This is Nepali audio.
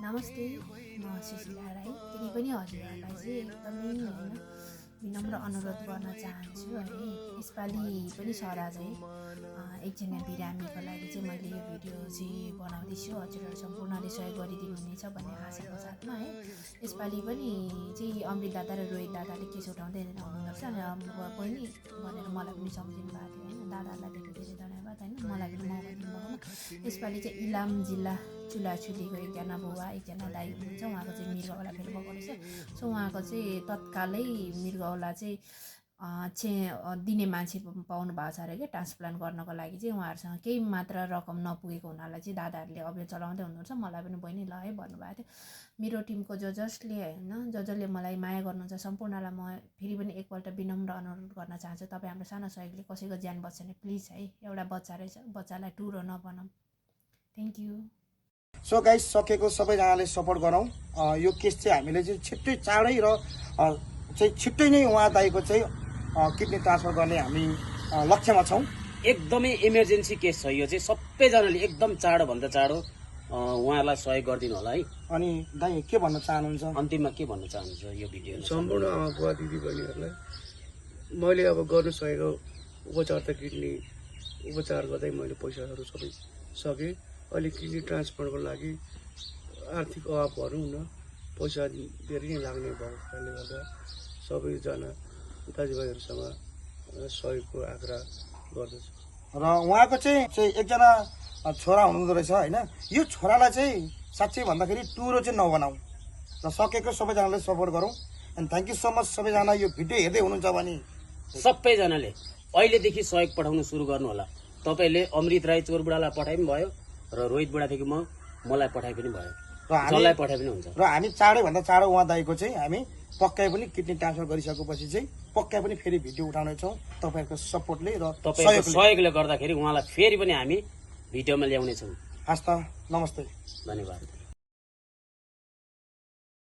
नमस्ते, म सुशीला राई। फेरि पनि हजुरहरूलाई चाहिँ एकदमै विनम्र अनुरोध गर्न चाहन्छु है। यसपालि पनि सरा चाहिँ एकजना बिरामीको लागि चाहिँ मैले यो भिडियो चाहिँ बनाउँदैछु। हजुरहरू सम्पूर्णले सहयोग गरिदिनु हुनेछ भन्ने आशाको साथमा है। यसपालि पनि चाहिँ अमृत दादा र रोहित दादाले केस उठाउँदै हुनुहुन्छ र बहिनी भनेर मलाई पनि सम्झिनु भएको थियो होइन। दादाहरूलाई धेरै धेरै धन्यवाद होइन, मलाई पनि मौका दिनुभएकोमा। यसपालि चाहिँ इलाम जिल्ला चुलाचुलीको एकजना बुवा एकजना दाइ हुनुहुन्छ, उहाँको चाहिँ मृगौला फेरि भएको रहेछ। सो उहाँको चाहिँ तत्कालै मृगौला चाहिँ दिने मान्छे पाउनु भएको छ अरे क्या, ट्रान्सप्लान्ट गर्नको लागि चाहिँ उहाँहरूसँग केही मात्र रकम नपुगेको हुनाले चाहिँ दादाहरूले अभियान चलाउँदै हुनुहुन्छ। मलाई पनि बहिनी ल है भन्नुभएको थियो। मेरो टिमको जसले होइन जसले मलाई माया गर्नुहुन्छ सम्पूर्णलाई म फेरि पनि एकपल्ट विनम्र अनुरोध गर्न चाहन्छु। तपाईँ हाम्रो सानो सहयोगले कसैको ज्यान बच्छ भने प्लिज है, एउटा बच्चा रहेछ, बच्चालाई टुरो नबनाऊँ। Thank you. सो गाइस, सकेको सबैजनाले सपोर्ट गरौँ। यो केस चाहिँ हामीले चाहिँ छिट्टै चाँडै र चाहिँ छिट्टै नै उहाँ दाइको चाहिँ किडनी ट्रान्सफर गर्ने हामी लक्ष्यमा छौँ। एकदमै इमर्जेन्सी केस छ यो चाहिँ। सबैजनाले एकदम चाँडोभन्दा चाँडो उहाँलाई सहयोग गरिदिनु होला है। अनि दाइ के भन्न चाहनुहुन्छ? अन्तिममा के भन्न चाहनुहुन्छ यो भिडियो सम्पूर्ण बुवा दिदी बहिनीहरूलाई मैले अब गर्नु सकेको उपचार त किडनी उपचार गर्दै मैले पैसाहरू सबै सकेँ। अहिले किडनी ट्रान्सप्लान्टको लागि आर्थिक अभाव भनौँ न, पैसा धेरै नै लाग्ने भएको कारणले गर्दा सबैजना दाजुभाइहरूसँग सहयोगको आग्रह गर्दछु। र उहाँको चाहिँ एकजना छोरा हुनुहुँदो रहेछ होइन। यो छोरालाई चाहिँ साँच्चै भन्दाखेरि टुरो चाहिँ नबनाऊ र सकेको सबैजनाले सपोर्ट गरौँ। And thank you so much सबैजना। यो भिडियो हेर्दै हुनुहुन्छ भने सबैजनाले अहिलेदेखि सहयोग पठाउनु सुरु गर्नु होला। तपाईँले अमृत राई चोरबुढालाई पठाइ पनि भयो र रोहित बुढादेखि मलाई पठाइ पनि भयो, जसलाई पठाइ पनि हुन्छ। र हामी चाँडैभन्दा चाँडो उहाँ दाइको चाहिँ हामी पक्कै पनि किडनी ट्रान्सफर गरिसकेपछि चाहिँ पक्कै पनि फेरि भिडियो उठाउनेछौँ तपाईँहरूको सपोर्टले र तपाईँको सहयोगले गर्दाखेरि उहाँलाई फेरि पनि हामी भिडियोमा ल्याउनेछौँ। हस् त, नमस्ते, धन्यवाद।